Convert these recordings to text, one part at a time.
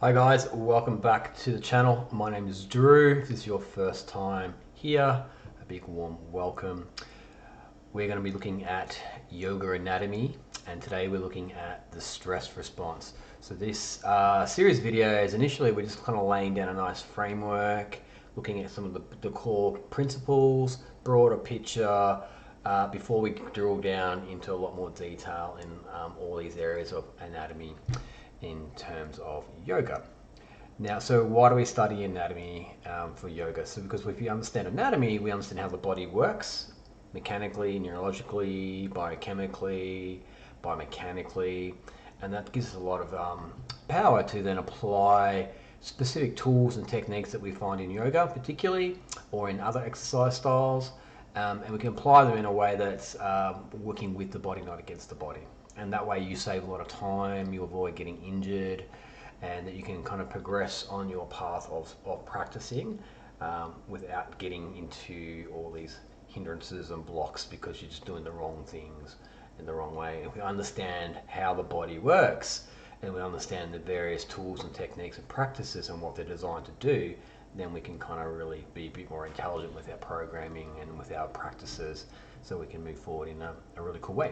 Hi guys, welcome back to the channel. My name is Drew. If this is your first time here, a big warm welcome. We're going to be looking at yoga anatomy, and today we're looking at the stress response. So this series of videos, initially we're just kind of laying down a nice framework, looking at some of the core principles, broader picture, before we drill down into a lot more detail in all these areas of anatomy in terms of yoga. Now, so why do we study anatomy for yoga? So because if you understand anatomy, we understand how the body works mechanically, neurologically, biochemically, biomechanically, and that gives us a lot of power to then apply specific tools and techniques that we find in yoga particularly, or in other exercise styles, and we can apply them in a way that's working with the body, not against the body. And that way you save a lot of time, you avoid getting injured, and that you can kind of progress on your path of practicing without getting into all these hindrances and blocks because you're just doing the wrong things in the wrong way. If we understand how the body works and we understand the various tools and techniques and practices and what they're designed to do, then we can kind of really be a bit more intelligent with our programming and with our practices, so we can move forward in a really cool way.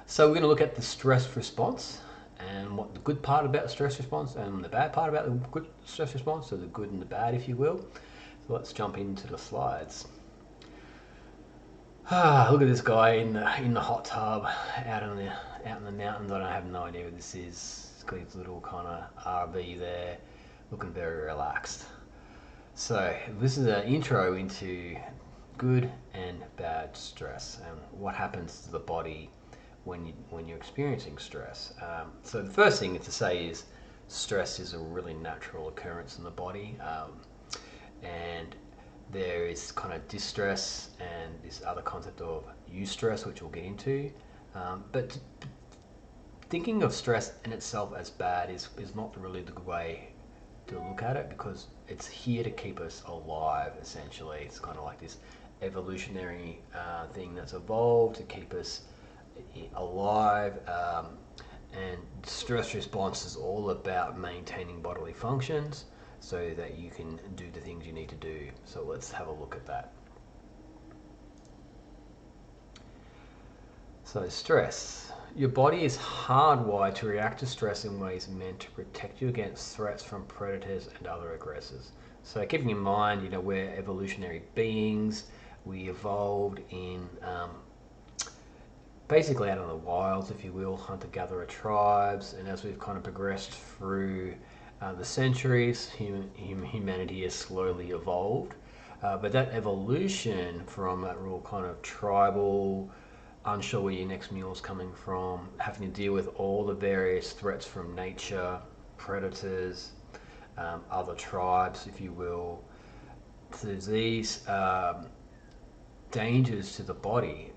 So we're going to look at the stress response and what the good part about the stress response and the bad part about the good stress response, so the good and the bad, if you will. So let's jump into the slides. Look at this guy in the hot tub out in the mountains. I have no idea what this is. He's got his little kind of RV there, looking very relaxed. So this is an intro into good and bad stress and what happens to the body when you're experiencing stress. So the first thing to say is stress is a really natural occurrence in the body, and there is kind of distress and this other concept of eustress, which we'll get into. But thinking of stress in itself as bad is not really the good way to look at it, because it's here to keep us alive, essentially. It's kind of like this evolutionary thing that's evolved to keep us alive, and stress response is all about maintaining bodily functions so that you can do the things you need to do. So let's have a look at that. So stress. Your body is hardwired to react to stress in ways meant to protect you against threats from predators and other aggressors. So keeping in mind, we're evolutionary beings. We evolved in basically out in the wilds, if you will, hunter-gatherer tribes, and as we've kind of progressed through the centuries, humanity has slowly evolved. But that evolution from that real kind of tribal, unsure where your next meal's coming from, having to deal with all the various threats from nature, predators, other tribes, if you will, to these dangers to the body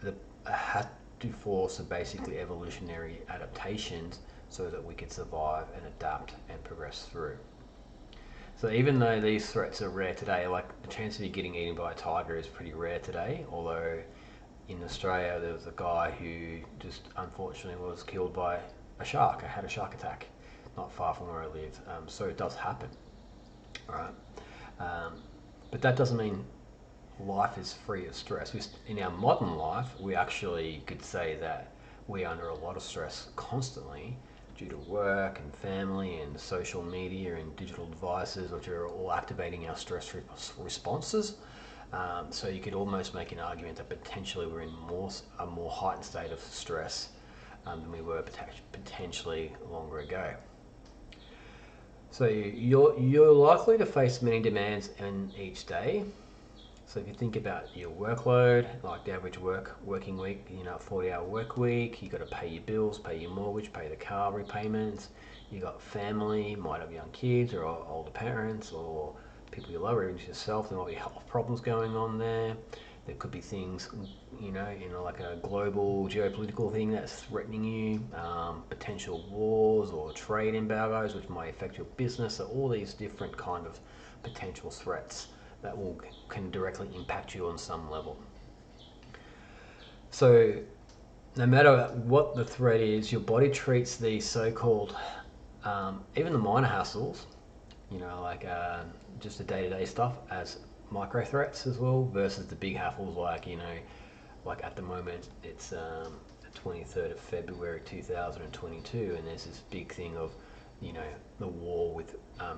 that had to force basically evolutionary adaptations so that we could survive and adapt and progress through. So even though these threats are rare today, like the chance of you getting eaten by a tiger is pretty rare today, although in Australia there was a guy who just unfortunately was killed by a shark. Had a shark attack not far from where I live. So it does happen, all right? But that doesn't mean life is free of stress. In our modern life, we actually could say that we're under a lot of stress constantly due to work and family and social media and digital devices, which are all activating our stress responses. So you could almost make an argument that potentially we're in a more heightened state of stress than we were potentially longer ago. So you're likely to face many demands in each day. So if you think about your workload, like the average working week, 40-hour work week, you got to pay your bills, pay your mortgage, pay the car repayments. You got family, might have young kids or older parents or people you love, or even yourself. There might be health problems going on there. There could be things, like a global geopolitical thing that's threatening you, potential wars or trade embargoes, which might affect your business. So all these different kind of potential threats that can directly impact you on some level. So no matter what the threat is, your body treats these so-called even the minor hassles, like just the day-to-day stuff as micro threats as well, versus the big hassles like, like at the moment it's the 23rd of February 2022, and there's this big thing of, the war with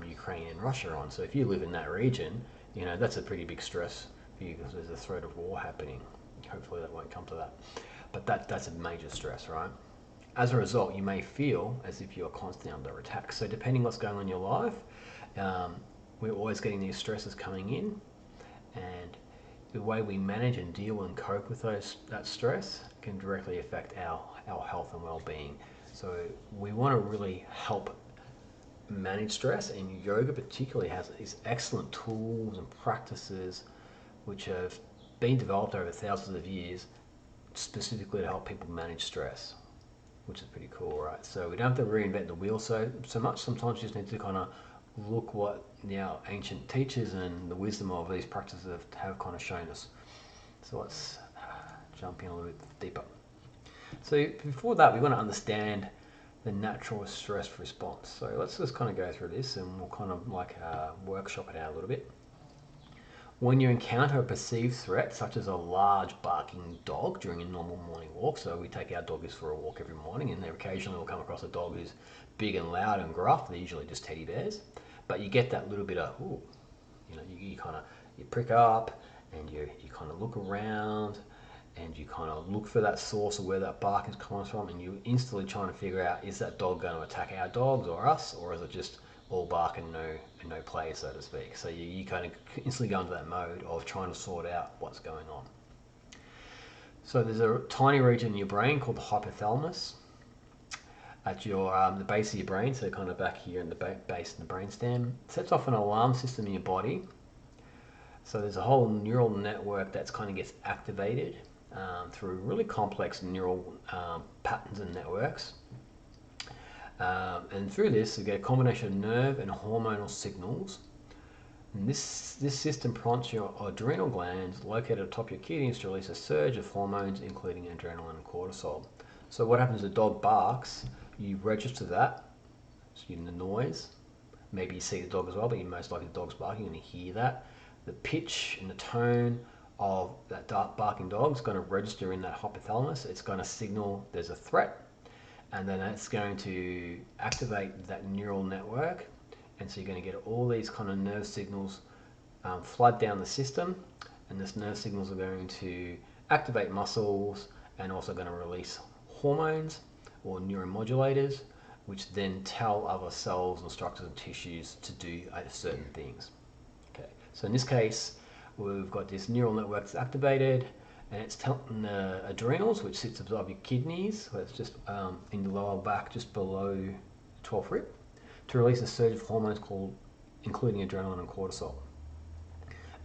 Ukraine and Russia on. So if you live in that region, that's a pretty big stress for you because there's a threat of war happening. Hopefully that won't come to that. But that's a major stress, right? As a result, you may feel as if you're constantly under attack. So depending what's going on in your life, we're always getting these stresses coming in, and the way we manage and deal and cope with that stress can directly affect our health and well-being. So we want to really help manage stress, and yoga particularly has these excellent tools and practices which have been developed over thousands of years specifically to help people manage stress, which is pretty cool, right? So we don't have to reinvent the wheel so much. Sometimes you just need to kind of look what our ancient teachers and the wisdom of these practices have kind of shown us. So let's jump in a little bit deeper. So before that, we want to understand the natural stress response. So let's just kind of go through this, and we'll kind of like workshop it out a little bit. When you encounter a perceived threat, such as a large barking dog during a normal morning walk, so we take our doggies for a walk every morning, and then occasionally we'll come across a dog who's big and loud and gruff. They're usually just teddy bears, but you get that little bit of, ooh, you kind of, you prick up, and you kind of look around, and you kind of look for that source of where that bark is coming from, and you're instantly trying to figure out, is that dog going to attack our dogs or us, or is it just all bark and no play, so to speak? So you kind of instantly go into that mode of trying to sort out what's going on. So there's a tiny region in your brain called the hypothalamus at your the base of your brain, so kind of back here in the base of the brainstem. It sets off an alarm system in your body. So there's a whole neural network that's kind of gets activated through really complex neural patterns and networks. And through this, you get a combination of nerve and hormonal signals. And this system prompts your adrenal glands located atop your kidneys to release a surge of hormones, including adrenaline and cortisol. So what happens, the dog barks, you register that, so you hear the noise. Maybe you see the dog as well, but you most likely the dog's barking and you hear that. The pitch and the tone of that barking dog is going to register in that hypothalamus. It's going to signal there's a threat, and then it's going to activate that neural network, and so you're going to get all these kind of nerve signals flood down the system, and this nerve signals are going to activate muscles and also going to release hormones or neuromodulators, which then tell other cells and structures and tissues to do certain things. Okay, so in this case, we've got this neural network that's activated, and it's telling the adrenals, which sits above your kidneys, so it's just in the lower back, just below the 12th rib, to release a surge of hormones including adrenaline and cortisol.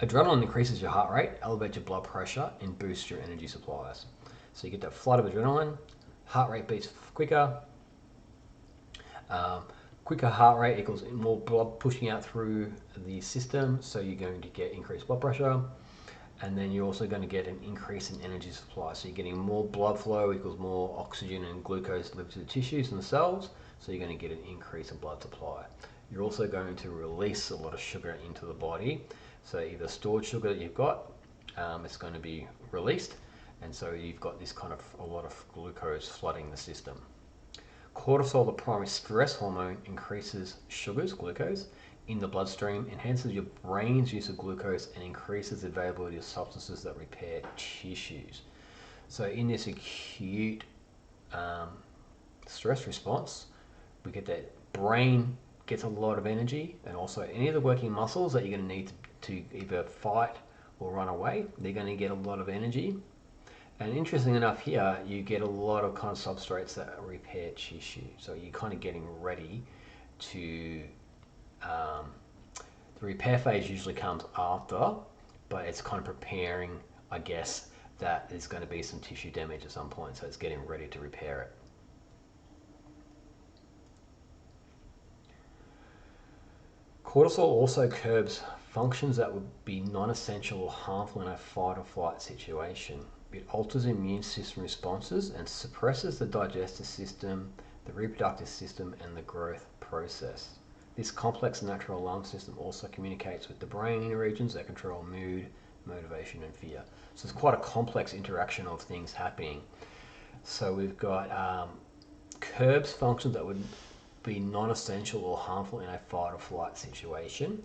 Adrenaline increases your heart rate, elevates your blood pressure, and boosts your energy supplies. So you get that flood of adrenaline, heart rate beats quicker. Quicker heart rate equals more blood pushing out through the system, so you're going to get increased blood pressure, and then you're also going to get an increase in energy supply. So you're getting more blood flow equals more oxygen and glucose delivered to the tissues and the cells, so you're going to get an increase in blood supply. You're also going to release a lot of sugar into the body, so either stored sugar that you've got, it's going to be released, and so you've got this kind of a lot of glucose flooding the system. Cortisol, the primary stress hormone, increases sugars, glucose, in the bloodstream, enhances your brain's use of glucose, and increases the availability of substances that repair tissues. So in this acute stress response, we get that brain gets a lot of energy, and also any of the working muscles that you're going to need to either fight or run away, they're going to get a lot of energy. And interesting enough here, you get a lot of kind of substrates that repair tissue. So you're kind of getting ready to, the repair phase usually comes after, but it's kind of preparing, I guess, that there's going to be some tissue damage at some point. So it's getting ready to repair it. Cortisol also curbs functions that would be non-essential or harmful in a fight or flight situation. It alters immune system responses and suppresses the digestive system, the reproductive system, and the growth process. This complex natural alarm system also communicates with the brain regions that control mood, motivation, and fear. So it's quite a complex interaction of things happening. So we've got curbs functions that would be non-essential or harmful in a fight or flight situation.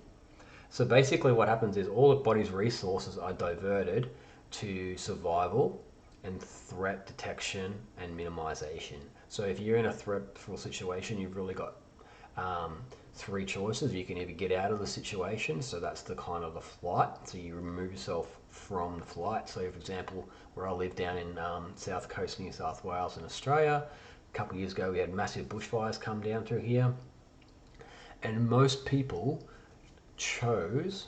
So basically what happens is all the body's resources are diverted to survival and threat detection and minimization. So if you're in a threatful situation, you've really got three choices. You can either get out of the situation, so that's the kind of the flight, so you remove yourself from the flight. So for example, where I live down in south coast New South Wales in Australia, a couple of years ago we had massive bushfires come down through here, and most people chose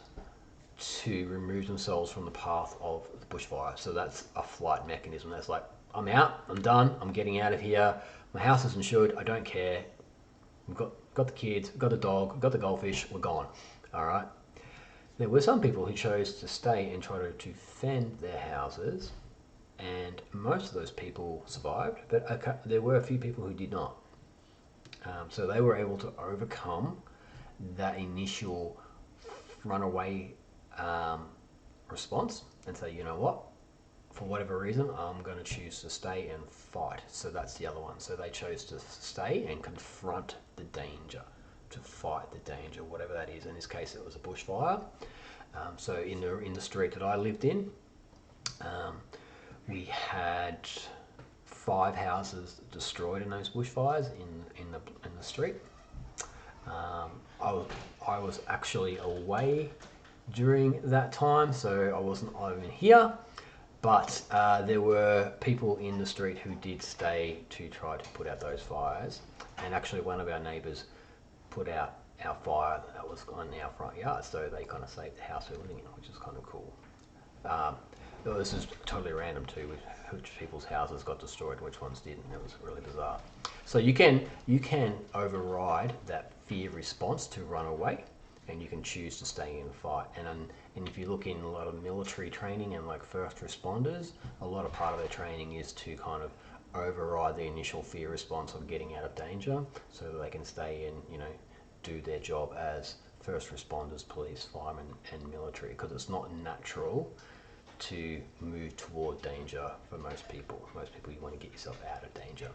to remove themselves from the path of the bushfire. So that's a flight mechanism. That's like, I'm out, I'm done, I'm getting out of here, my house is insured, I don't care, we've got the kids, we've got the dog, we've got the goldfish, we're gone. All right. There were some people who chose to stay and try to defend their houses, and most of those people survived, but there were a few people who did not. So they were able to overcome that initial runaway response and say, you know what, for whatever reason, I'm going to choose to stay and fight. So that's the other one. So they chose to stay and confront the danger, to fight the danger, whatever that is. In this case, it was a bushfire. So in the street that I lived in, we had 5 houses destroyed in those bushfires in the street. I was actually away during that time, so I wasn't even here, but there were people in the street who did stay to try to put out those fires, and actually one of our neighbours put out our fire that was on our front yard, so they kind of saved the house we were living in, which is kind of cool. This is totally random too, which people's houses got destroyed, which ones didn't. It was really bizarre. So you can override that fear response to run away, and you can choose to stay in the fight. And if you look in a lot of military training and like first responders, a lot of part of their training is to kind of override the initial fear response of getting out of danger, so that they can stay and, you know, do their job as first responders, police, firemen, and military, because it's not natural to move toward danger for most people. Most people, you want to get yourself out of danger.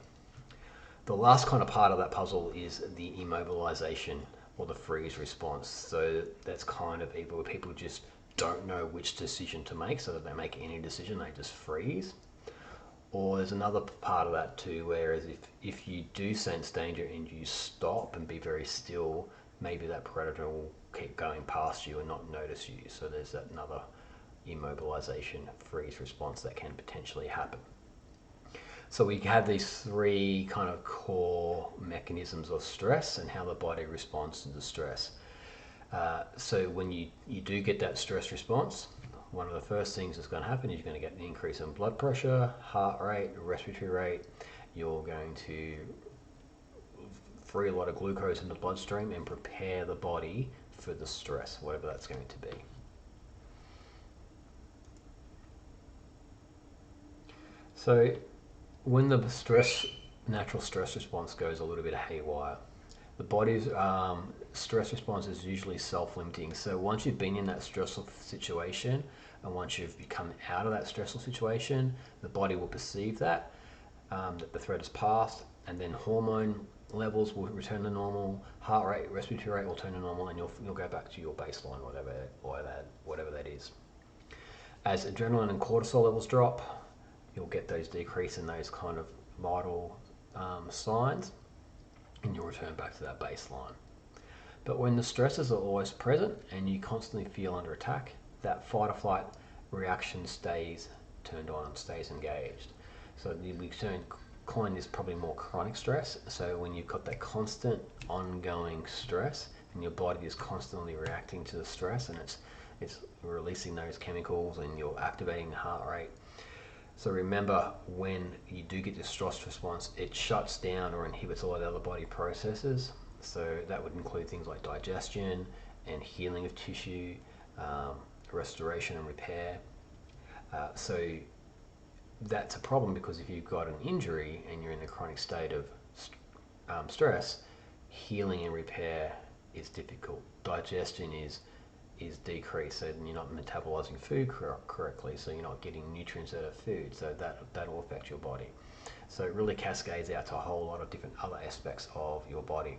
The last kind of part of that puzzle is the immobilization or the freeze response. So that's kind of either where people just don't know which decision to make, so that they make any decision, they just freeze. Or there's another part of that too, whereas if you do sense danger and you stop and be very still, maybe that predator will keep going past you and not notice you. So there's that another immobilization freeze response that can potentially happen. So we have these 3 kind of core mechanisms of stress and how the body responds to the stress. So when you do get that stress response, one of the first things that's going to happen is you're going to get an increase in blood pressure, heart rate, respiratory rate. You're going to free a lot of glucose in the bloodstream and prepare the body for the stress, whatever that's going to be. So when the natural stress response goes a little bit haywire, the body's stress response is usually self-limiting. So once you've been in that stressful situation, and once you've come out of that stressful situation, the body will perceive that the threat is passed, and then hormone levels will return to normal, heart rate, respiratory rate will turn to normal, and you'll go back to your baseline, whatever that is. As adrenaline and cortisol levels drop, you'll get those decrease in those kind of vital signs, and you'll return back to that baseline. But when the stresses are always present and you constantly feel under attack, that fight or flight reaction stays turned on, stays engaged. So we coin this probably more chronic stress. So when you've got that constant ongoing stress and your body is constantly reacting to the stress, and it's releasing those chemicals and you're activating the heart rate. So remember, when you do get this stress response, it shuts down or inhibits a lot of other body processes. So that would include things like digestion and healing of tissue, restoration and repair. So that's a problem, because if you've got an injury and you're in a chronic state of stress, healing and repair is difficult. Digestion is decreased, so you're not metabolizing food correctly, so you're not getting nutrients out of food, so that will affect your body. So it really cascades out to a whole lot of different other aspects of your body.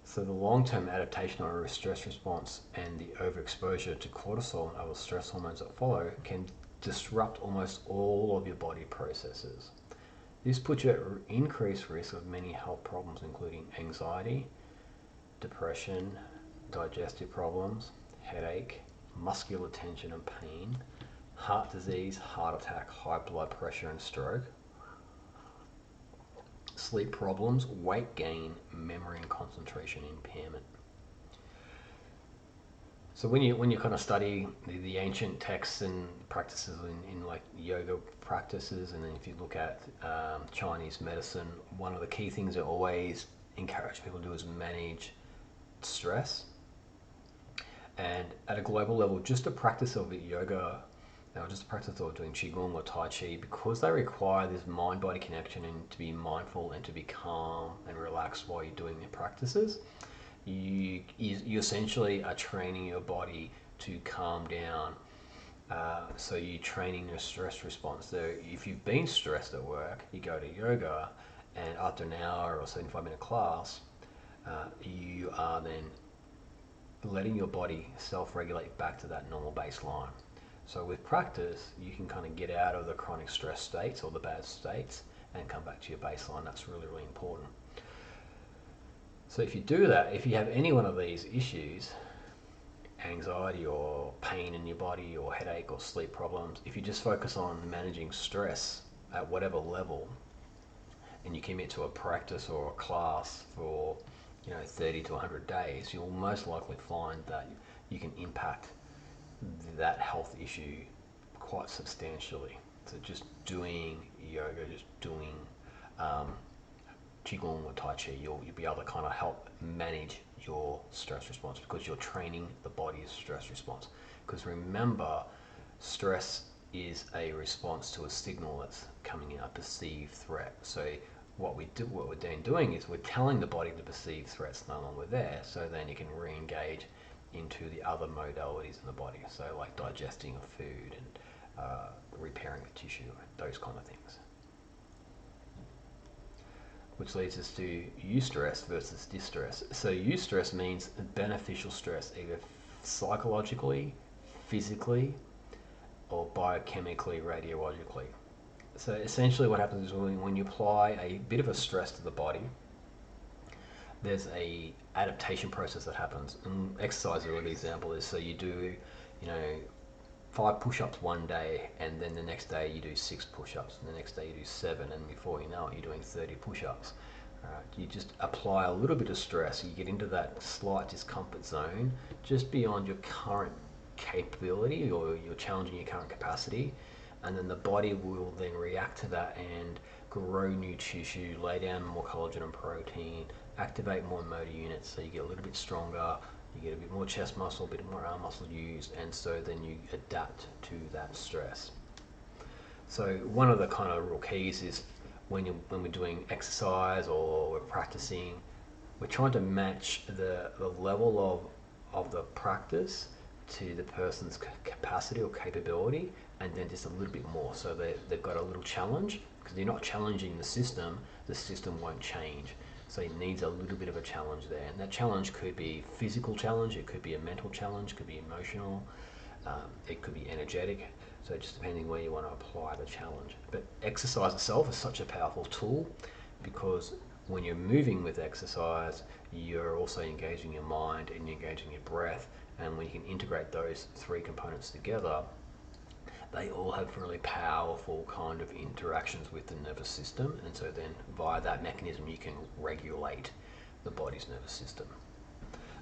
So the long-term adaptation or stress response and the overexposure to cortisol and other stress hormones that follow can disrupt almost all of your body processes. This puts you at increased risk of many health problems, including anxiety, depression, digestive problems, headache, muscular tension and pain, heart disease, heart attack, high blood pressure and stroke, sleep problems, weight gain, memory and concentration impairment. So when you kind of study the ancient texts and practices in like yoga practices, and then if you look at Chinese medicine, one of the key things they always encourage people to do is manage stress. And at a global level, just the practice of yoga, just the practice of doing qigong or tai chi, because they require this mind-body connection and to be mindful and to be calm and relaxed while you're doing the practices, you essentially are training your body to calm down. So you're training your stress response. So if you've been stressed at work, you go to yoga, and after an hour or 75-minute class, you are then letting your body self-regulate back to that normal baseline. So with practice, you can kind of get out of the chronic stress states or the bad states and come back to your baseline. That's really, really important. So if you do that, if you have any one of these issues, anxiety or pain in your body or headache or sleep problems, if you just focus on managing stress at whatever level, and you commit to a practice or a class for 30 to 100 days, you'll most likely find that you can impact that health issue quite substantially. So just doing yoga, just doing qigong or tai chi, you'll be able to kind of help manage your stress response, because you're training the body's stress response. Because remember, stress is a response to a signal that's coming in, a perceived threat. So what we're doing is we're telling the body the perceived threat's no longer there, so then you can re-engage into the other modalities in the body, so like digesting of food and repairing the tissue, those kind of things. Which leads us to eustress versus distress. So eustress means beneficial stress, either psychologically, physically, or biochemically, radiologically. So essentially what happens is when you apply a bit of a stress to the body, there's a adaptation process that happens. And exercise, a good example is, so you do 5 push-ups one day, and then the next day you do 6 push-ups, and the next day you do 7, and before you know it, you're doing 30 push-ups. You just apply a little bit of stress, you get into that slight discomfort zone, just beyond your current capability, or you're challenging your current capacity, and then the body will then react to that and grow new tissue, lay down more collagen and protein, activate more motor units, so you get a little bit stronger, you get a bit more chest muscle, a bit more arm muscle used, and so then you adapt to that stress. So one of the kind of real keys is when we're doing exercise or we're practicing, we're trying to match the level of the practice to the person's capacity or capability, and then just a little bit more, so they've got a little challenge, because you're not challenging the system won't change. So it needs a little bit of a challenge there, and that challenge could be physical challenge, it could be a mental challenge, it could be emotional, it could be energetic, so just depending where you want to apply the challenge. But exercise itself is such a powerful tool, because when you're moving with exercise, you're also engaging your mind and you're engaging your breath, and when you can integrate those 3 components together, they all have really powerful kind of interactions with the nervous system, and so then via that mechanism you can regulate the body's nervous system.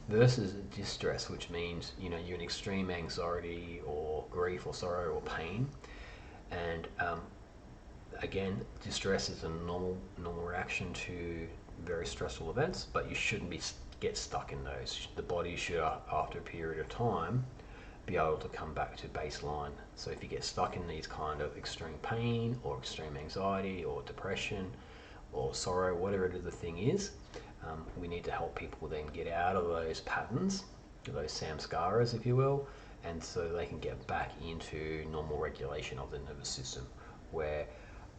Versus distress, which means you're in extreme anxiety or grief or sorrow or pain, and again, distress is a normal reaction to very stressful events, but you shouldn't get stuck in those. The body should, after a period of time, be able to come back to baseline. So if you get stuck in these kind of extreme pain or extreme anxiety or depression or sorrow, whatever it is the thing is. We need to help people then get out of those patterns, those samskaras, if you will, and so they can get back into normal regulation of the nervous system, where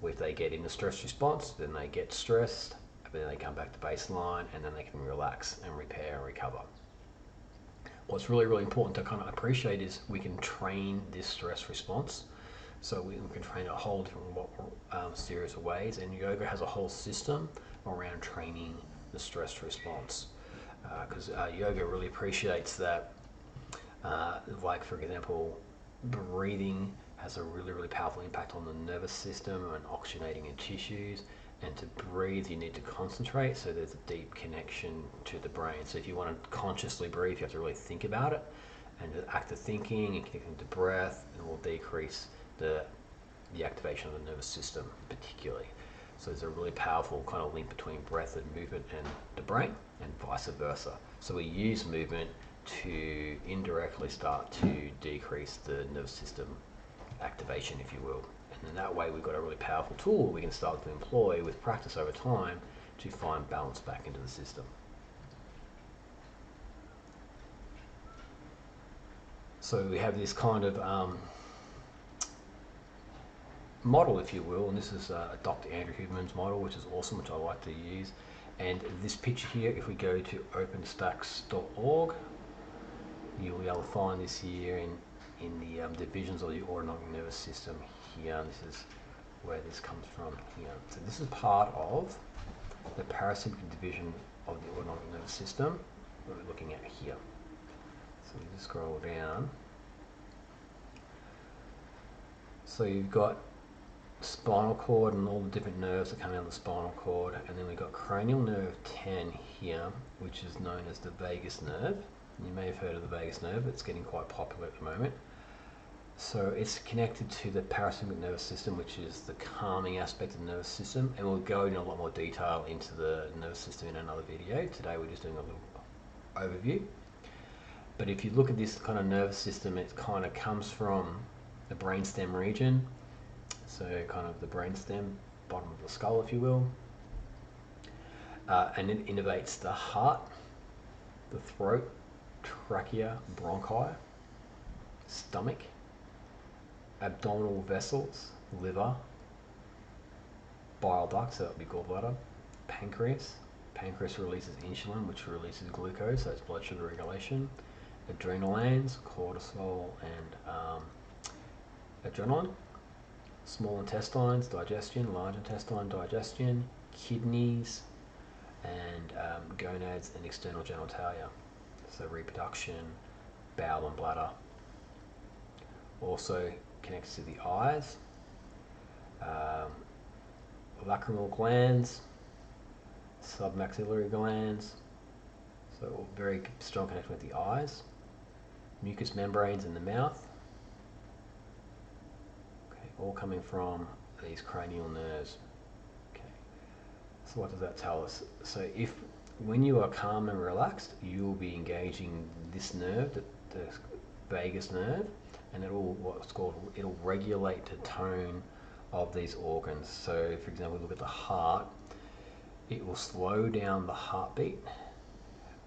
if they get in a stress response, then they get stressed, then they come back to baseline, and then they can relax and repair and recover. What's really, really important to kind of appreciate is we can train this stress response. So we can train a whole different series of ways, and yoga has a whole system around training the stress response. Because yoga really appreciates that, like for example, breathing has a really, really powerful impact on the nervous system and oxygenating in tissues. And to breathe, you need to concentrate, so there's a deep connection to the brain. So if you want to consciously breathe, you have to really think about it, and the act of thinking and connecting to breath, it will decrease the activation of the nervous system particularly. So there's a really powerful kind of link between breath and movement and the brain, and vice versa. So we use movement to indirectly start to decrease the nervous system activation, if you will. And in that way, we've got a really powerful tool we can start to employ with practice over time to find balance back into the system. So we have this kind of model, if you will, and this is Dr. Andrew Huberman's model, which is awesome, which I like to use. And this picture here, if we go to openstacks.org, you'll be able to find this here in the divisions of the autonomic nervous system here. And this is where this comes from here. So this is part of the parasympathetic division of the autonomic nervous system that we're looking at here. So we just scroll down. So you've got spinal cord and all the different nerves that come out of the spinal cord, and then we've got cranial nerve 10 here, which is known as the vagus nerve. You may have heard of the vagus nerve, it's getting quite popular at the moment. So it's connected to the parasympathetic nervous system, which is the calming aspect of the nervous system, and we'll go in a lot more detail into the nervous system in another video. Today we're just doing a little overview. But if you look at this kind of nervous system, it kind of comes from the brainstem region, so kind of the brainstem, bottom of the skull, if you will, and it innervates the heart, the throat, trachea, bronchi, stomach, abdominal vessels, liver, bile duct, so that would be gallbladder, pancreas. Pancreas releases insulin, which releases glucose, so it's blood sugar regulation, adrenal glands, cortisol, and adrenaline, small intestines, digestion, large intestine, digestion, kidneys, and gonads and external genitalia, so reproduction, bowel and bladder. Also connects to the eyes, lacrimal glands, submaxillary glands, so very strong connection with the eyes, mucous membranes in the mouth, okay, all coming from these cranial nerves. Okay, so what does that tell us? So if when you are calm and relaxed, you will be engaging this nerve, the vagus nerve, and it'll regulate the tone of these organs. So for example, look at the heart, it will slow down the heartbeat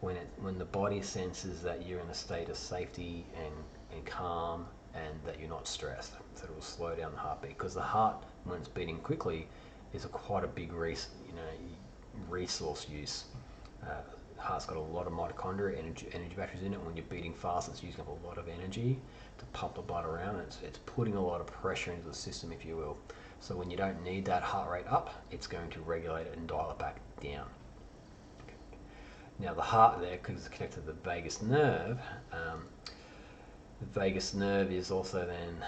when the body senses that you're in a state of safety and calm, and that you're not stressed. So it will slow down the heartbeat, because the heart, when it's beating quickly, is quite a big resource use. Heart's got a lot of mitochondria, energy batteries in it. When you're beating fast, it's using up a lot of energy to pump the blood around. It's putting a lot of pressure into the system, if you will. So when you don't need that heart rate up, it's going to regulate it and dial it back down. Okay. Now the heart there, because it's connected to the vagus nerve, the vagus nerve is also then,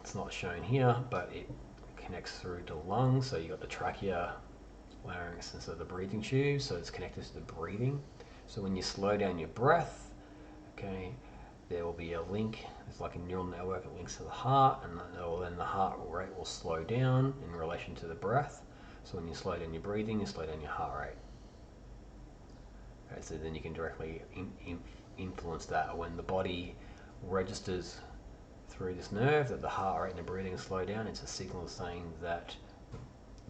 it's not shown here, but it connects through to lungs. So you've got the trachea, larynx, and so the breathing tube, so it's connected to the breathing. So when you slow down your breath, okay, there will be a link, it's like a neural network, it links to the heart, and then the heart rate will slow down in relation to the breath. So when you slow down your breathing, you slow down your heart rate. Okay, so then you can directly influence that. When the body registers through this nerve that the heart rate and the breathing is slowed down, it's a signal saying that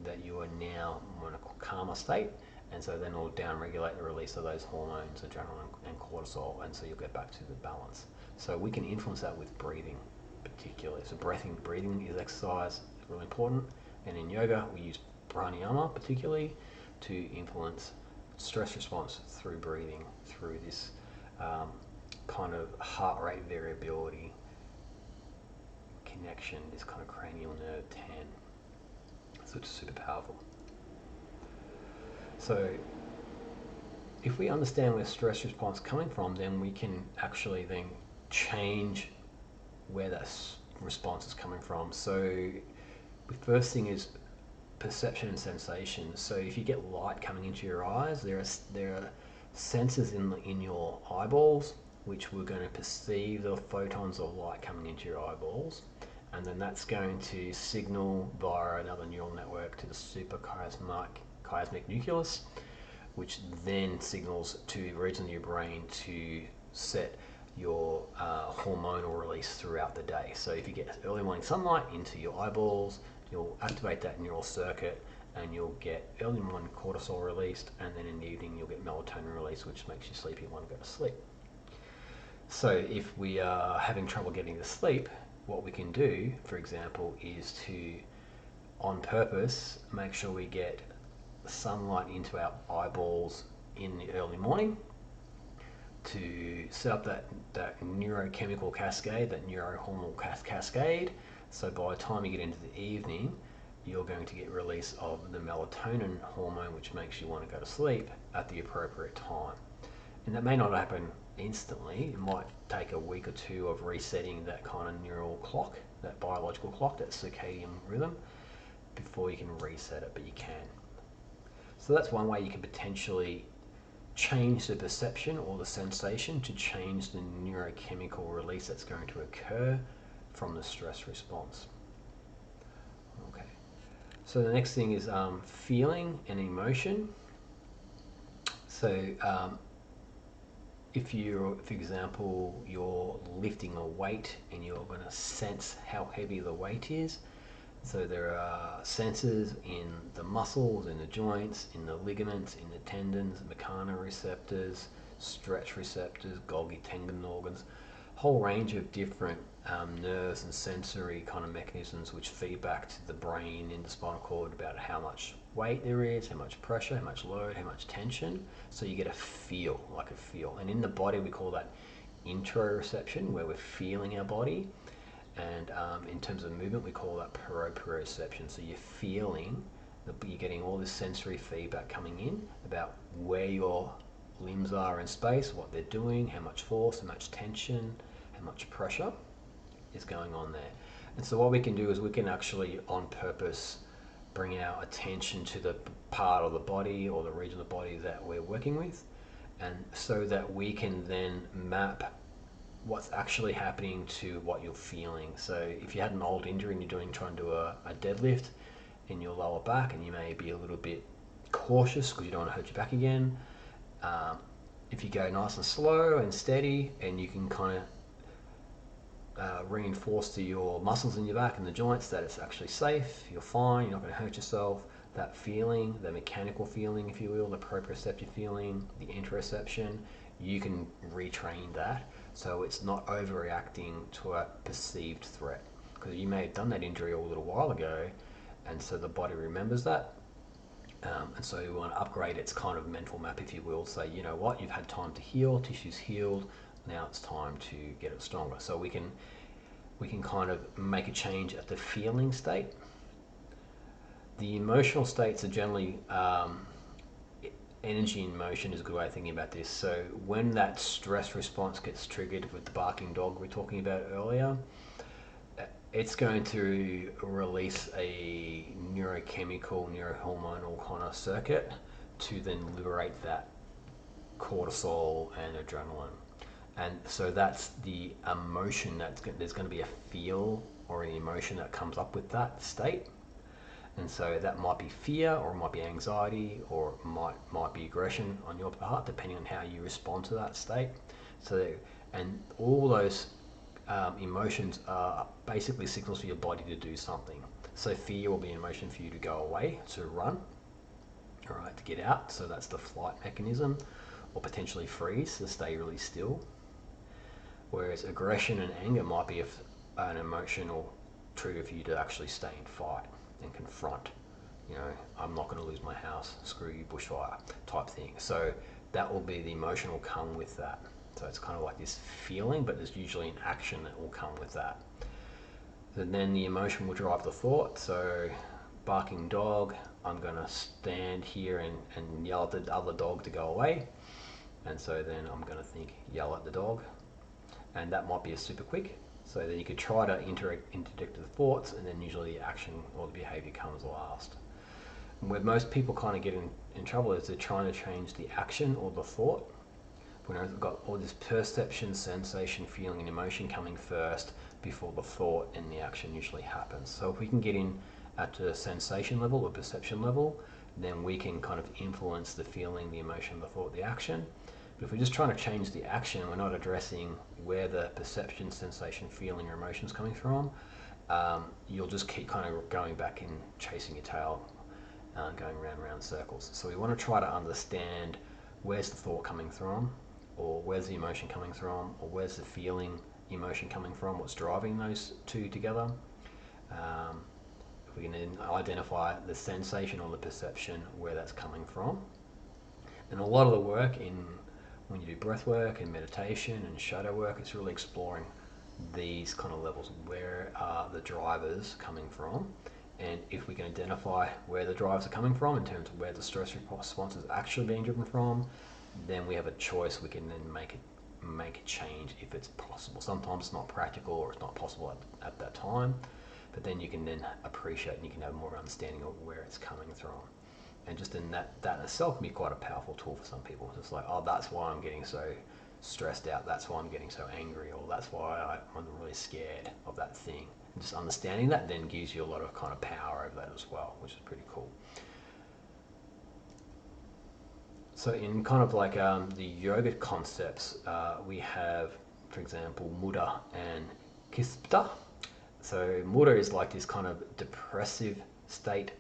that you are now in a calmer state, and so then it'll down-regulate the release of those hormones, adrenaline and cortisol, and so you'll get back to the balance. So we can influence that with breathing, particularly. So breathing is exercise, it's really important, and in yoga we use pranayama particularly to influence stress response through breathing, through this kind of heart rate variability connection, this kind of cranial nerve 10. So it's super powerful. So if we understand where stress response is coming from, then we can actually then change where that response is coming from. So the first thing is perception and sensation. So if you get light coming into your eyes, there are sensors in your eyeballs which we're going to perceive the photons of light coming into your eyeballs, and then that's going to signal via another neural network to the suprachiasmatic nucleus, which then signals to the region of your brain to set your hormonal release throughout the day. So if you get early morning sunlight into your eyeballs, you'll activate that neural circuit and you'll get early morning cortisol released, and then in the evening you'll get melatonin released, which makes you sleepy and want to go to sleep. So if we are having trouble getting to sleep, what we can do, for example, is to, on purpose, make sure we get sunlight into our eyeballs in the early morning to set up that neurochemical cascade, that neurohormonal cascade. So by the time you get into the evening, you're going to get release of the melatonin hormone, which makes you want to go to sleep at the appropriate time. And that may not happen instantly. It might take a week or two of resetting that kind of neural clock, that biological clock, that circadian rhythm, before you can reset it, but you can. So that's one way you can potentially change the perception or the sensation to change the neurochemical release that's going to occur from the stress response. Okay. So the next thing is feeling and emotion. So if you're, for example, you're lifting a weight and you're going to sense how heavy the weight is. So there are sensors in the muscles, in the joints, in the ligaments, in the tendons, mechanoreceptors, stretch receptors, Golgi tendon organs, whole range of different nerves and sensory kind of mechanisms which feed back to the brain in the spinal cord about how much weight there is, how much pressure, how much load, how much tension. So you get a feel, like a feel. And in the body we call that interoception, where we're feeling our body. And in terms of movement we call that proprioception. So you're feeling, you're getting all this sensory feedback coming in about where your limbs are in space, what they're doing, how much force, how much tension, how much pressure is going on there. And so what we can do is we can actually on purpose bring our attention to the part of the body or the region of the body that we're working with, and so that we can then map what's actually happening to what you're feeling. So if you had an old injury and you're trying to do a deadlift in your lower back, and you may be a little bit cautious because you don't want to hurt your back again, if you go nice and slow and steady, and you can kind of reinforce to your muscles in your back and the joints that it's actually safe, you're fine, you're not going to hurt yourself, that feeling, the mechanical feeling, if you will, the proprioceptive feeling, the interoception, you can retrain that so it's not overreacting to a perceived threat, because you may have done that injury a little while ago, and so the body remembers that. And so you want to upgrade its kind of mental map, if you will, say, you know what, you've had time to heal, tissue's healed, now it's time to get it stronger. So we can kind of make a change at the feeling state. The emotional states are generally energy in motion is a good way of thinking about this. So when that stress response gets triggered with the barking dog we were talking about earlier, it's going to release a neurochemical, neurohormonal kind of circuit to then liberate that cortisol and adrenaline. And so that's the emotion there's going to be a feel or an emotion that comes up with that state. And so that might be fear, or it might be anxiety, or it might be aggression on your part, depending on how you respond to that state. So, and all those emotions are basically signals for your body to do something. So fear will be an emotion for you to go away, to run, all right, to get out. So that's the flight mechanism, or potentially freeze, to stay really still. Whereas aggression and anger might be an emotional trigger for you to actually stay in fight and confront. You know, I'm not going to lose my house, screw you, bushfire type thing. So that will be the emotion will come with that. So it's kind of like this feeling, but there's usually an action that will come with that. And then the emotion will drive the thought. So barking dog, I'm going to stand here and yell at the other dog to go away. And so then I'm going to think, yell at the dog. And that might be a super quick. So then you could try to interdict the thoughts, and then usually the action or the behavior comes last. And where most people kind of get in trouble is they're trying to change the action or the thought. When they've got all this perception, sensation, feeling, and emotion coming first before the thought and the action usually happens. So if we can get in at the sensation level or perception level, then we can kind of influence the feeling, the emotion, the thought, the action. But if we're just trying to change the action, we're not addressing where the perception, sensation, feeling, or emotion is coming from, you'll just keep kind of going back and chasing your tail, going round and round in circles. So we want to try to understand where's the thought coming from, or where's the emotion coming from, or where's the feeling, emotion coming from, what's driving those two together. If we can then identify the sensation or the perception, where that's coming from. And a lot of the work when you do breath work and meditation and shadow work, it's really exploring these kind of levels. Where are the drivers coming from? And if we can identify where the drivers are coming from in terms of where the stress response is actually being driven from, then we have a choice. We can then make a change if it's possible. Sometimes it's not practical or it's not possible at that time, but then you can then appreciate and you can have more understanding of where it's coming from. And just in that in itself can be quite a powerful tool for some people. It's like, oh, that's why I'm getting so stressed out, that's why I'm getting so angry, or that's why I'm really scared of that thing. And just understanding that then gives you a lot of kind of power over that as well, which is pretty cool. So in kind of like the yoga concepts, we have, for example, mudra and kispa. So mudra is like this kind of depressive state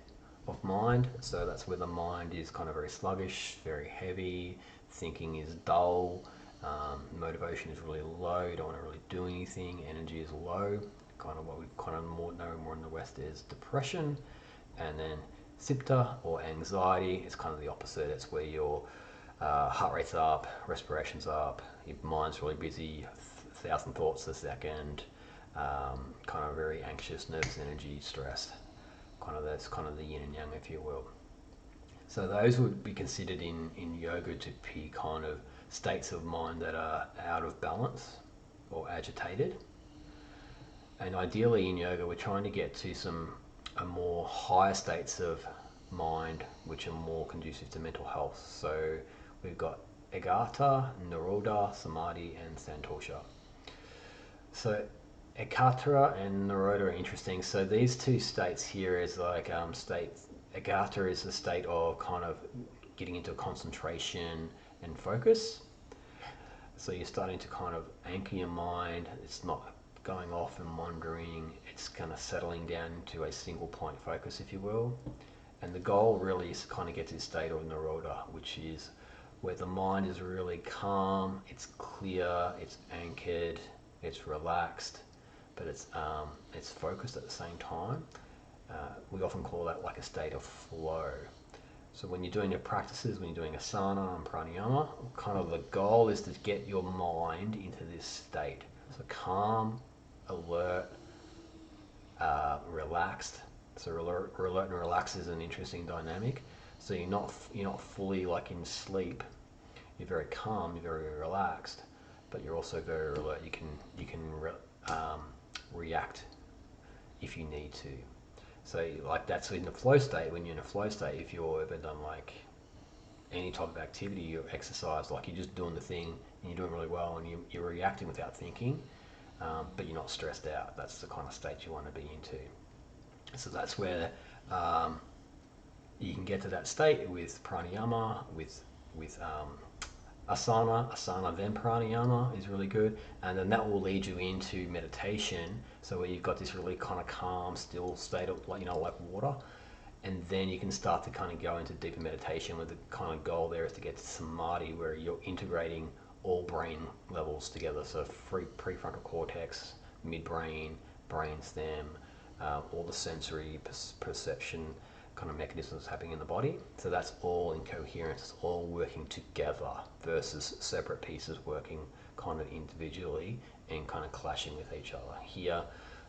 of mind. So that's where the mind is kind of very sluggish, very heavy, thinking is dull, motivation is really low, you don't want to really do anything, energy is low. Kind of what we kind of know more in the West is depression. And then sipta, or anxiety, is kind of the opposite. It's where your heart rate's up, respiration's up, your mind's really busy, 1,000 thoughts a second, kind of very anxious, nervous energy, stressed. That's kind of the yin and yang, if you will. So those would be considered in yoga to be kind of states of mind that are out of balance or agitated. And ideally in yoga, we're trying to get to a more higher states of mind, which are more conducive to mental health. So we've got ekata, nirodha, samadhi, and santosha. So ekata and nirodha are interesting. So these two states here is like states. Ekata is the state of kind of getting into concentration and focus. So you're starting to kind of anchor your mind. It's not going off and wandering. It's kind of settling down into a single point focus, if you will. And the goal really is to kind of get to this state of nirodha, which is where the mind is really calm, it's clear, it's anchored, it's relaxed, but it's focused at the same time. We often call that like a state of flow. So when you're doing your practices, when you're doing asana and pranayama, kind of the goal is to get your mind into this state. So calm, alert, relaxed. So alert and relaxed is an interesting dynamic. So you're not fully like in sleep. You're very calm, you're very relaxed, but you're also very alert. You can react if you need to. So like that's in the flow state. When you're in a flow state, if you've ever done like any type of activity or exercise, like you're just doing the thing and you're doing really well and you're reacting without thinking, but you're not stressed out. That's the kind of state you want to be into. So that's where you can get to that state with pranayama, with asana then pranayama is really good, and then that will lead you into meditation. So where you've got this really kind of calm, still state of like water, and then you can start to kind of go into deeper meditation. Where the kind of goal there is to get to samadhi, where you're integrating all brain levels together. So prefrontal cortex, midbrain, brainstem, all the sensory perception kind of mechanisms happening in the body. So that's all in coherence, it's all working together versus separate pieces working kind of individually and kind of clashing with each other. Here,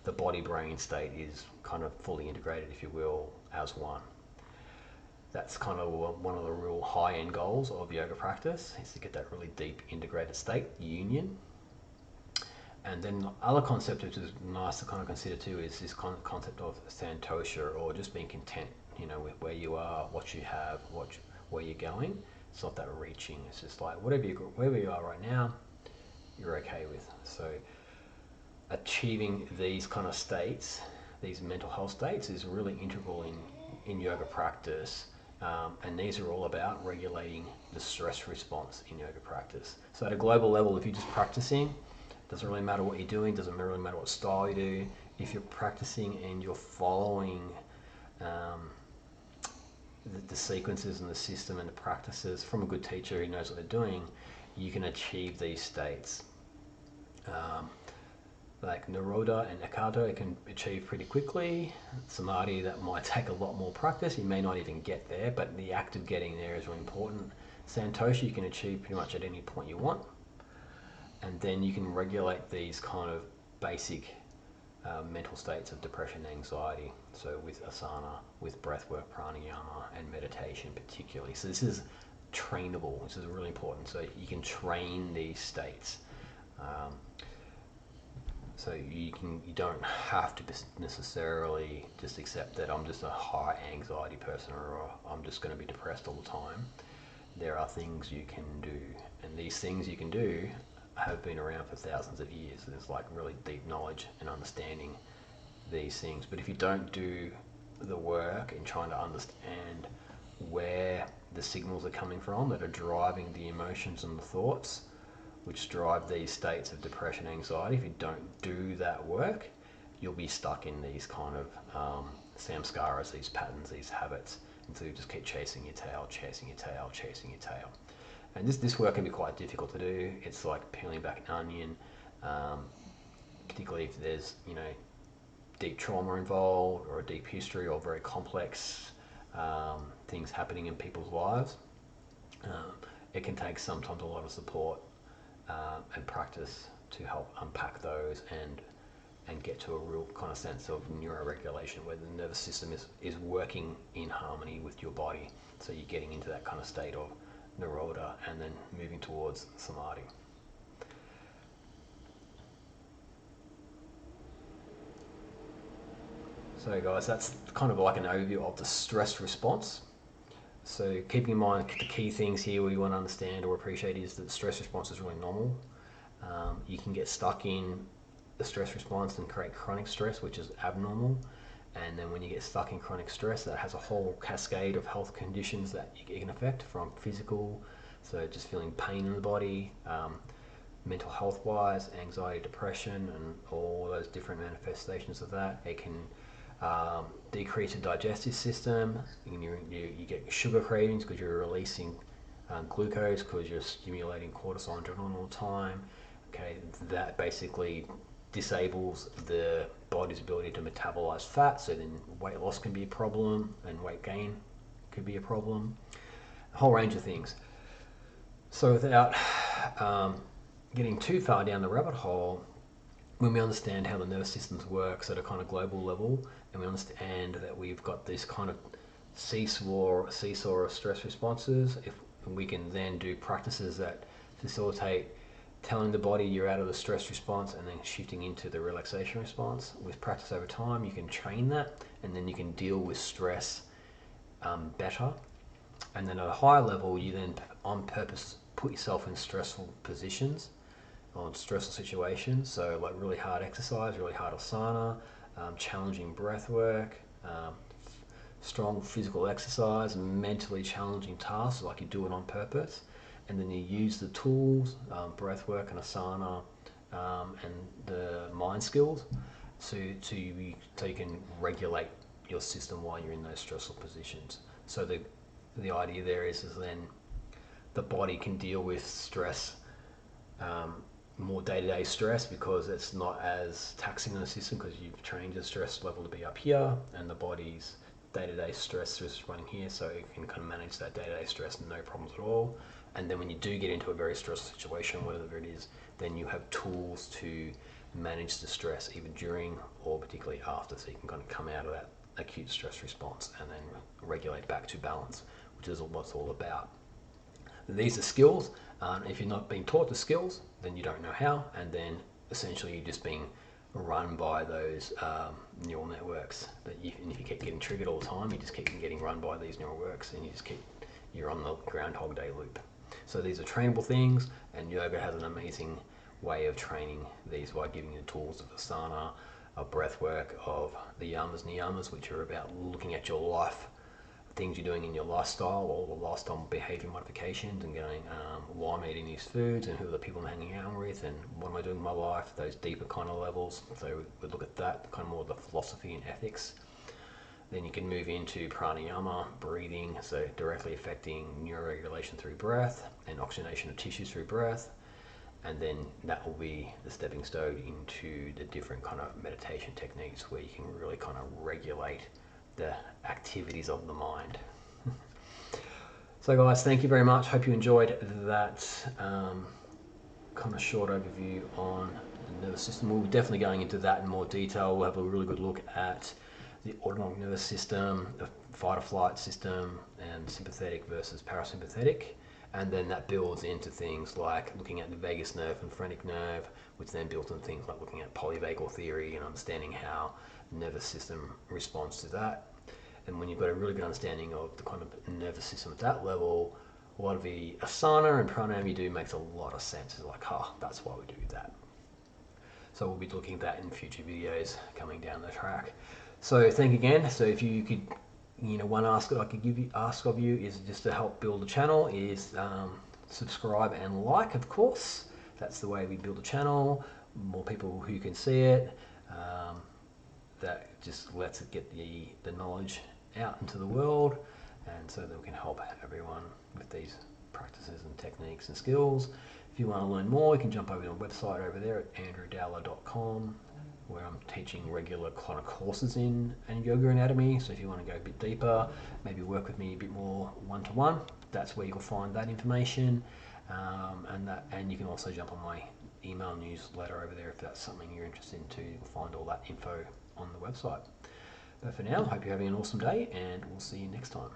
the body-brain state is kind of fully integrated, if you will, as one. That's kind of one of the real high-end goals of yoga practice, is to get that really deep integrated state, union. And then the other concept which is nice to kind of consider too is this concept of santosha, or just being content, with where you are, what you have, where you're going. It's not that reaching. It's just like wherever you are right now, you're okay with. So achieving these kind of states, these mental health states, is really integral in yoga practice. And these are all about regulating the stress response in yoga practice. So at a global level, if you're just practicing, doesn't really matter what you're doing, doesn't really matter what style you do. If you're practicing and you're following the sequences and the system and the practices from a good teacher who knows what they're doing, you can achieve these states. Like Nirodha and Ekata, it can achieve pretty quickly. Samadhi, that might take a lot more practice. You may not even get there, but the act of getting there is really important. Santosha, you can achieve pretty much at any point you want. And then you can regulate these kind of basic mental states of depression, anxiety. So with asana, with breathwork, pranayama, and meditation particularly. So this is trainable. This is really important. So you can train these states. So you don't have to necessarily just accept that I'm just a high anxiety person, or I'm just going to be depressed all the time. There are things you can do, and these things you can do have been around for thousands of years. There's like really deep knowledge and understanding these things. But if you don't do the work in trying to understand where the signals are coming from that are driving the emotions and the thoughts which drive these states of depression, anxiety, if you don't do that work, you'll be stuck in these kind of samskaras, these patterns, these habits, until you just keep chasing your tail, chasing your tail, chasing your tail. And this work can be quite difficult to do. It's like peeling back an onion, particularly if there's deep trauma involved, or a deep history, or very complex things happening in people's lives. It can take sometimes a lot of support and practice to help unpack those and get to a real kind of sense of neuroregulation, where the nervous system is working in harmony with your body. So you're getting into that kind of state of Nirodha and then moving towards samadhi. So guys, that's kind of like an overview of the stress response. So keeping in mind the key things here we want to understand or appreciate is that the stress response is really normal. You can get stuck in the stress response and create chronic stress, which is abnormal. And then when you get stuck in chronic stress, that has a whole cascade of health conditions that it can affect, from physical, so just feeling pain in the body, mental health wise, anxiety, depression, and all those different manifestations of that. It can decrease your digestive system. You get sugar cravings because you're releasing glucose, because you're stimulating cortisol and adrenaline all the time. Okay, that basically disables the body's ability to metabolize fat, so then weight loss can be a problem and weight gain could be a problem, a whole range of things. So without getting too far down the rabbit hole, when we understand how the nervous systems works at a kind of global level, and we understand that we've got this kind of seesaw of stress responses, if we can then do practices that facilitate telling the body you're out of the stress response and then shifting into the relaxation response. With practice over time, you can train that, and then you can deal with stress better. And then at a higher level, you then on purpose put yourself in stressful positions, on stressful situations. So like really hard exercise, really hard asana, challenging breath work, strong physical exercise, mentally challenging tasks, like you do it on purpose. and then you use the tools, breath work and asana, and the mind skills, so you can regulate your system while you're in those stressful positions. So the idea there is then the body can deal with stress, more day-to-day stress, because it's not as taxing on the system because you've trained the stress level to be up here, and the body's day-to-day stress is running here, so you can kind of manage that day-to-day stress no problems at all. And then when you do get into a very stressful situation, whatever it is, then you have tools to manage the stress either during or particularly after, so you can kind of come out of that acute stress response and then regulate back to balance, which is what it's all about. These are skills. If you're not being taught the skills, then you don't know how, and then essentially you're just being run by those neural networks and if you keep getting triggered all the time, you just keep getting run by these neural networks, and you're on the Groundhog Day loop. So these are trainable things, and yoga has an amazing way of training these by giving you the tools of asana, of breath work, of the yamas and niyamas, which are about looking at your life, things you're doing in your lifestyle, all the lifestyle behavior modifications, and going, why am I eating these foods, and who are the people I'm hanging out with, and what am I doing in my life, those deeper kind of levels. So we look at that, kind of more the philosophy and ethics. Then you can move into pranayama, breathing, so directly affecting neuroregulation through breath and oxygenation of tissues through breath. And then that will be the stepping stone into the different kind of meditation techniques where you can really kind of regulate the activities of the mind. So guys, thank you very much. Hope you enjoyed that kind of short overview on the nervous system. We'll be definitely going into that in more detail. We'll have a really good look at the autonomic nervous system, the fight or flight system, and sympathetic versus parasympathetic. And then that builds into things like looking at the vagus nerve and phrenic nerve, which then builds into things like looking at polyvagal theory and understanding how the nervous system responds to that. And when you've got a really good understanding of the kind of nervous system at that level, a lot of the asana and pranayama you do makes a lot of sense. It's like, that's why we do that. So we'll be looking at that in future videos coming down the track. So thank you again. So if you could, one ask that I could ask of you is just to help build the channel is subscribe and like, of course. That's the way we build a channel. More people who can see it. That just lets it get the knowledge out into the world, and so that we can help everyone with these practices and techniques and skills. If you want to learn more, you can jump over to the website over there at andrewdowler.com, where I'm teaching regular kind of courses in yoga anatomy. So if you want to go a bit deeper, maybe work with me a bit more one-to-one, that's where you'll find that information. And you can also jump on my email newsletter over there if that's something you're interested in too. You'll find all that info on the website. But for now, I hope you're having an awesome day, and we'll see you next time.